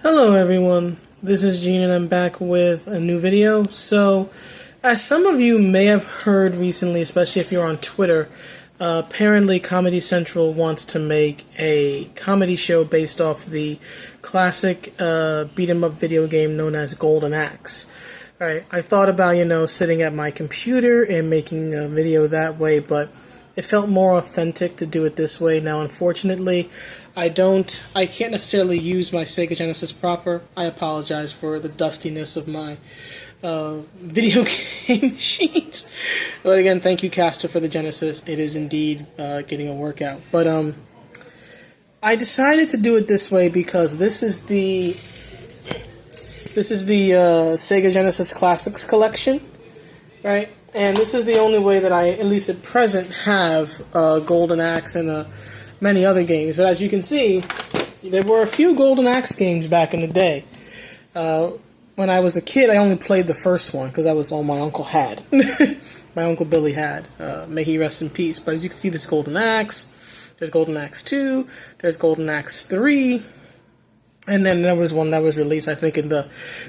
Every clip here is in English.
Hello everyone, this is Gene and I'm back with a new video. So, as some of you may have heard recently, especially if you're on Twitter, apparently Comedy Central wants to make a comedy show based off the classic beat 'em up video game known as Golden Axe. Right, I thought about, sitting at my computer and making a video that way, but it felt more authentic to do it this way. Now, unfortunately, I can't necessarily use my Sega Genesis proper. I apologize for the dustiness of my video game machines. But again, thank you, Caster, for the Genesis. It is indeed getting a workout. But I decided to do it this way because this is the Sega Genesis Classics collection, right? And this is the only way that I, at least at present, have Golden Axe and many other games. But as you can see, there were a few Golden Axe games back in the day. When I was a kid, I only played the first one because that was all my uncle had. My Uncle Billy had. May he rest in peace. But as you can see, there's Golden Axe. There's Golden Axe 2. There's Golden Axe 3. And then there was one that was released, I think, in the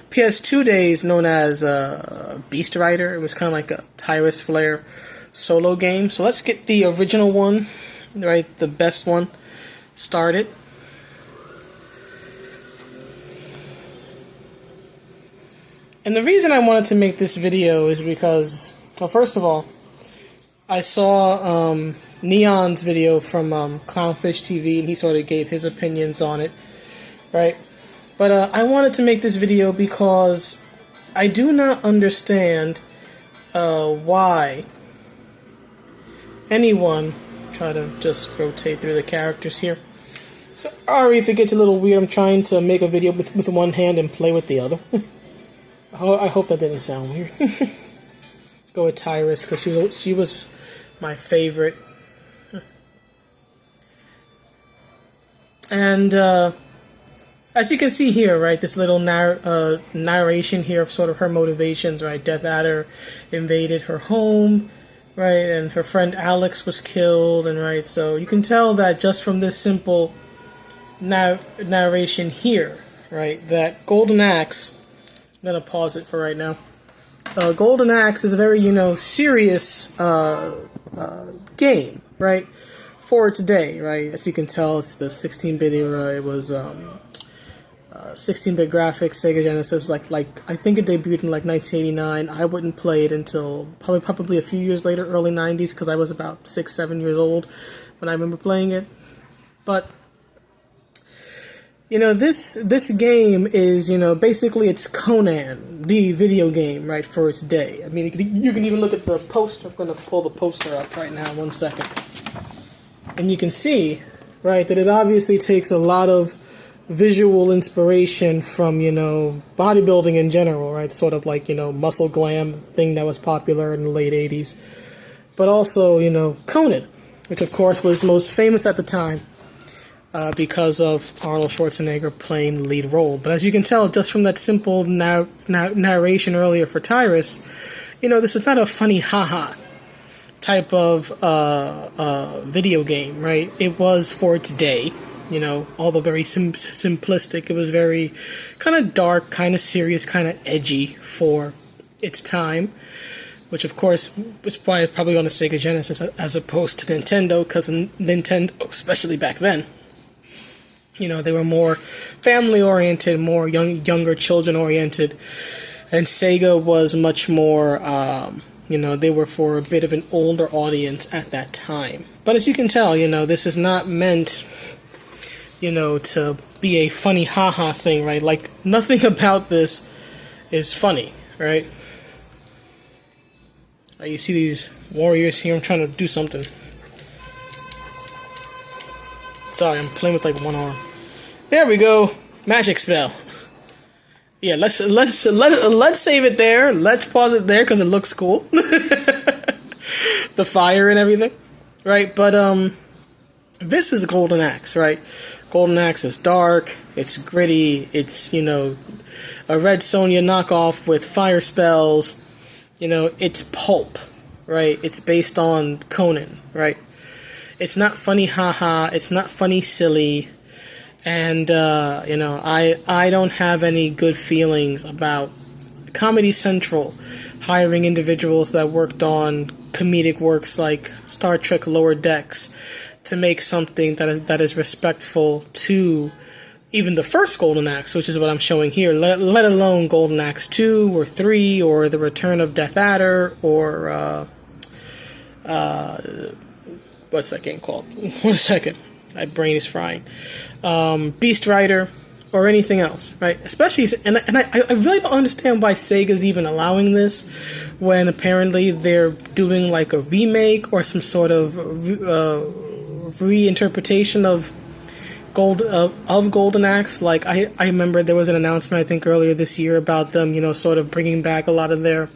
PS2 days, known as Beast Rider. It was kind of like a Tyrus Flare solo game. So let's get the original one, right, the best one, started. And the reason I wanted to make this video is because, well, first of all, I saw Neon's video from Clownfish TV, and he sort of gave his opinions on it. Right, but I wanted to make this video because I do not understand why anyone, try to just rotate through the characters here. Sorry if it gets a little weird. I'm trying to make a video with one hand and play with the other. I hope that didn't sound weird. Go with Tyrus because she was my favorite. And as you can see here, right, this little narration here of sort of her motivations, right? Death Adder invaded her home, right, and her friend Alex was killed, and right, so you can tell that just from this simple narration here, right, that Golden Axe, I'm gonna pause it for right now. Golden Axe is a very, serious game, right, for its day, right? As you can tell, it's the 16-bit era. It was 16-bit graphics, Sega Genesis, like I think it debuted in like 1989. I wouldn't play it until probably a few years later, early 90s, because I was about 6-7 years old when I remember playing it. But this game is basically it's Conan, the video game, right, for its day. I mean, you can even look at the poster. I'm going to pull the poster up right now, 1 second, and you can see, right, that it obviously takes a lot of visual inspiration from, bodybuilding in general, right? Sort of like, muscle glam thing that was popular in the late 80s. But also, Conan, which of course was most famous at the time because of Arnold Schwarzenegger playing the lead role. But as you can tell, just from that simple narration earlier for Tyrus, this is not a funny haha type of video game, right? It was for its day. Although very simplistic, it was very kind of dark, kind of serious, kind of edgy for its time, which of course was probably on the Sega Genesis as opposed to Nintendo, because Nintendo, especially back then, they were more family-oriented, more younger children-oriented, and Sega was much more, they were for a bit of an older audience at that time. But as you can tell, this is not meant to be a funny haha thing, right? Like, nothing about this is funny, right? You see these warriors here. I'm trying to do something. Sorry, I'm playing with like one arm. There we go. Magic spell. Yeah, let's save it there. Let's pause it there because it looks cool. The fire and everything, right? But this is Golden Axe, right? Golden Axe is dark, it's gritty, it's, a Red Sonja knockoff with fire spells, it's pulp, right? It's based on Conan, right? It's not funny haha, it's not funny silly, And, I don't have any good feelings about Comedy Central hiring individuals that worked on comedic works like Star Trek Lower Decks to make something that is respectful to even the first Golden Axe, which is what I'm showing here, let alone Golden Axe 2 or 3 or The Return of Death Adder or, what's that game called? 1 second. My brain is frying. Beast Rider or anything else, right? Especially, and I really don't understand why Sega's even allowing this when apparently they're doing like a remake or some sort of reinterpretation of Golden Axe. Like I remember there was an announcement I think earlier this year about them, sort of bringing back a lot of their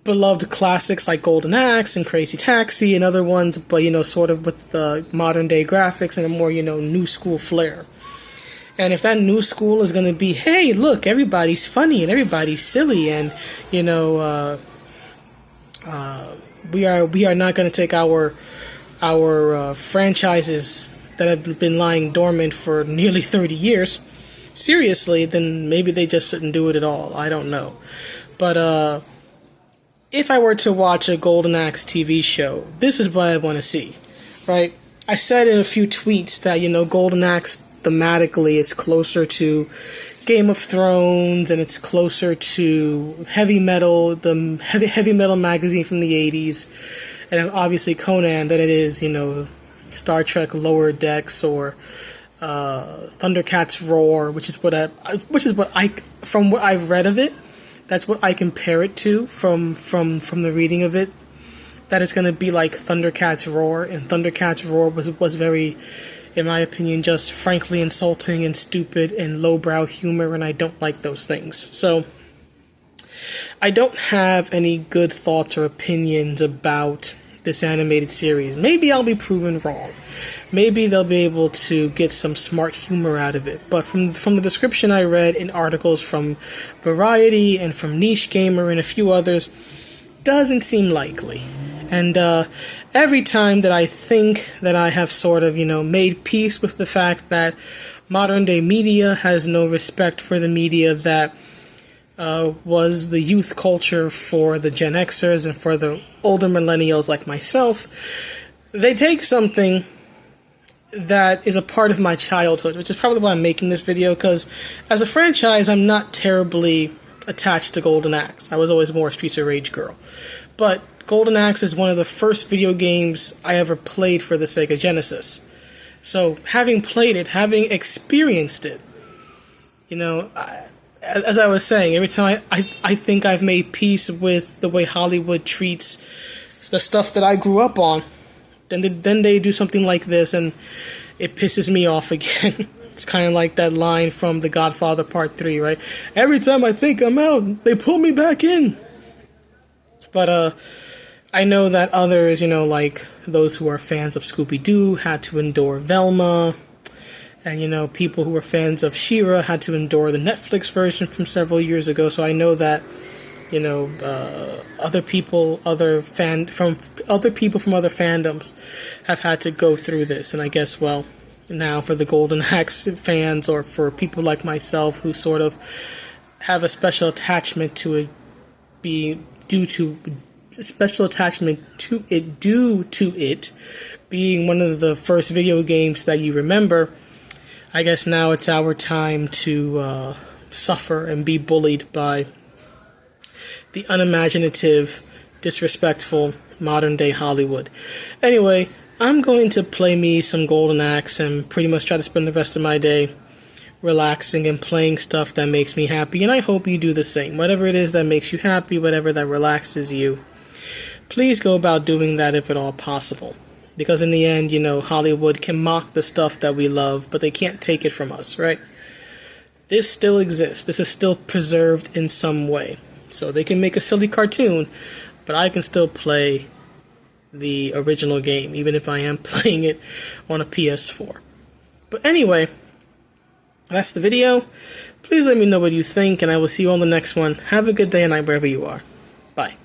beloved classics like Golden Axe and Crazy Taxi and other ones, but sort of with the modern day graphics and a more new school flair. And if that new school is going to be, hey, look, everybody's funny and everybody's silly, and we are not going to take our franchises that have been lying dormant for nearly 30 years seriously, then maybe they just shouldn't do it at all. I don't know. But if I were to watch a Golden Axe TV show, this is what I want to see, right? I said in a few tweets that, Golden Axe thematically is closer to Game of Thrones and it's closer to Heavy Metal, the heavy metal magazine from the 80s, and obviously Conan than it is, Star Trek Lower Decks or Thundercats Roar, which is what I from what I've read of it, that's what I compare it to from the reading of it. That is going to be like Thundercats Roar, and Thundercats Roar was very, in my opinion, just frankly insulting and stupid and lowbrow humor, and I don't like those things. So I don't have any good thoughts or opinions about this animated series. Maybe I'll be proven wrong. Maybe they'll be able to get some smart humor out of it. But from the description I read in articles from Variety and from Niche Gamer and a few others, doesn't seem likely. And every time that I think that I have sort of, made peace with the fact that modern day media has no respect for the media that was the youth culture for the Gen Xers and for the older millennials like myself, they take something that is a part of my childhood, which is probably why I'm making this video, because as a franchise, I'm not terribly attached to Golden Axe. I was always more a Streets of Rage girl. But Golden Axe is one of the first video games I ever played for the Sega Genesis. So, having played it, having experienced it, as I was saying, every time I think I've made peace with the way Hollywood treats the stuff that I grew up on, then they do something like this, and it pisses me off again. It's kind of like that line from The Godfather Part 3, right? Every time I think I'm out, they pull me back in. But, I know that others, like those who are fans of Scooby-Doo had to endure Velma, and, people who were fans of She-Ra had to endure the Netflix version from several years ago, so I know that, other people from other fandoms have had to go through this, and I guess, well, now for the Golden Axe fans, or for people like myself who sort of have a special attachment to it due to it being one of the first video games that you remember, I guess now it's our time to suffer and be bullied by the unimaginative, disrespectful, modern-day Hollywood. Anyway, I'm going to play me some Golden Axe and pretty much try to spend the rest of my day relaxing and playing stuff that makes me happy, and I hope you do the same. Whatever it is that makes you happy, whatever that relaxes you, please go about doing that if at all possible. Because in the end, Hollywood can mock the stuff that we love, but they can't take it from us, right? This still exists. This is still preserved in some way. So they can make a silly cartoon, but I can still play the original game, even if I am playing it on a PS4. But anyway, that's the video. Please let me know what you think, and I will see you on the next one. Have a good day and night wherever you are. Bye.